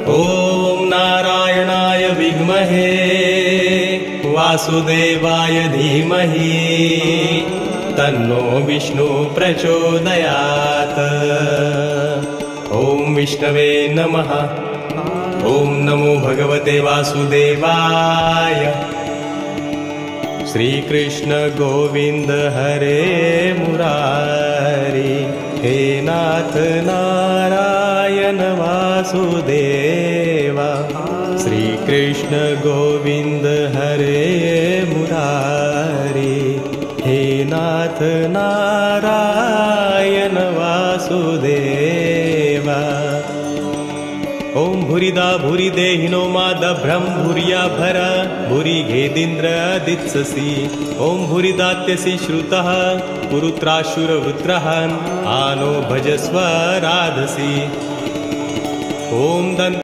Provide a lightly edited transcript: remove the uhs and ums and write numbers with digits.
ॐ नारायणाय विद्महे वासुदेवाय धीमहि तन्नो विष्णु प्रचोदयात्। ॐ विष्णवे नमः। ॐ नमो भगवते वासुदेवाय। श्री कृष्ण गोविंद हरे मुरारी। हे नाथ नारायण वासुदेवा। श्री कृष्ण गोविंद हरे मुरारी। हे नाथ नारायण वासुदेवा। ॐ भूरिदा भूरिदेहिनो मादभ्रं भूरिया भर भूरि घेदिन्द्र दित्ससि। ॐ भूरिदात्यसि श्रुतः पुरुत्राशुरवृत्रः आनो भजस्व राधसि। ॐ